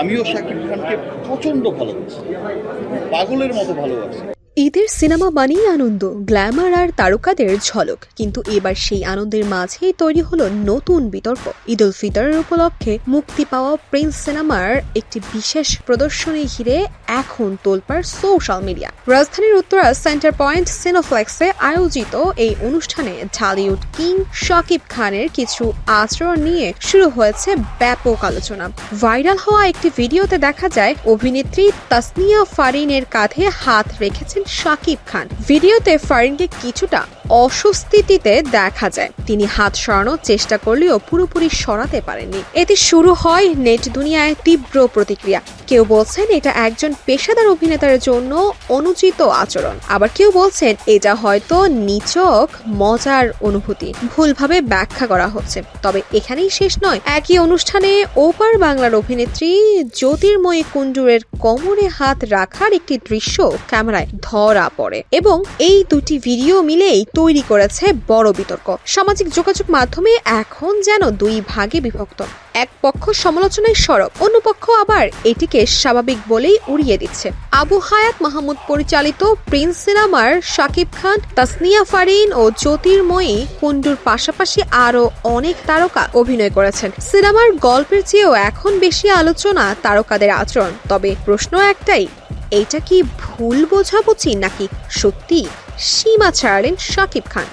আমিও শাকিব খানকে প্রচণ্ড ভালোবাসি, পাগলের মতো ভালোবাসি। ঈদের সিনেমা মানেই আনন্দ, গ্ল্যামার আর তারকাদের ঝলক, কিন্তু এবার সেই আনন্দের মাঝেই তৈরি হলো নতুন বিতর্ক। ঈদ উল ফিতরের উপলক্ষে মুক্তি পাওয়া প্রিন্স সিনেমার একটি বিশেষ প্রদর্শনী ঘিরে এখন তোলপাড় সোশ্যাল মিডিয়া। রাজধানীর উত্তরা সেন্টার পয়েন্ট সিনোফ্লেক্সে আয়োজিত এই অনুষ্ঠানে ঢালিউড কিং শাকিব খানের কিছু আচরণ নিয়ে শুরু হয়েছে ব্যাপক আলোচনা। ভাইরাল হওয়া একটি ভিডিওতে দেখা যায় অভিনেত্রী তাসনিয়া ফারিনের কাঁধে হাত রেখেছেন শাকিব খান। ভিডিওতে ফারিনকে কিছুটা অস্বস্তিতে দেখা যায়, তিনি হাত সরানোর চেষ্টা করলেও পুরোপুরি সরাতে পারেননি। এতে শুরু হয় নেট দুনিয়ায় তীব্র প্রতিক্রিয়া। কেউ বলছেন এটা একজন পেশাদার অভিনেতার জন্য অনুচিত আচরণ, আবার কেউ বলছেন এটা হয়তো নিছক মজার অনুভূতি, ভুলভাবে ব্যাখ্যা করা হচ্ছে। তবে এখানেই শেষ নয়। একই অনুষ্ঠানে ওপার বাংলার অভিনেত্রী জ্যোতির্ময়ী কুণ্ডুরের কোমরে হাত রাখার একটি দৃশ্য ক্যামেরায় ধরা পড়ে এবং এই দুটি ভিডিও মিলেই তৈরি করেছে বড় বিতর্ক। সামাজিক যোগাযোগ মাধ্যমে এখন যেন দুই ভাগে বিভক্ত। এক পক্ষ সমালোচনায় সরব, অন্য পক্ষ আবার এটিকে স্বাভাবিক বলেই উড়িয়ে দিচ্ছে। আবু হায়াত মাহমুদ পরিচালিত প্রিন্স সিনেমার শাকিব খান, তাসনিয়া ফারিন ও জ্যোতির্ময়ী কুণ্ডুর পাশাপাশি আরো অনেক তারকা অভিনয় করেছেন। সিনেমার গল্পের চেয়েও এখন বেশি আলোচনা তারকাদের আচরণ। তবে প্রশ্ন একটাই, এইটা কি ভুল বোঝাবুঝি নাকি সত্যি সীমা ছাড়ালেন শাকিব খান?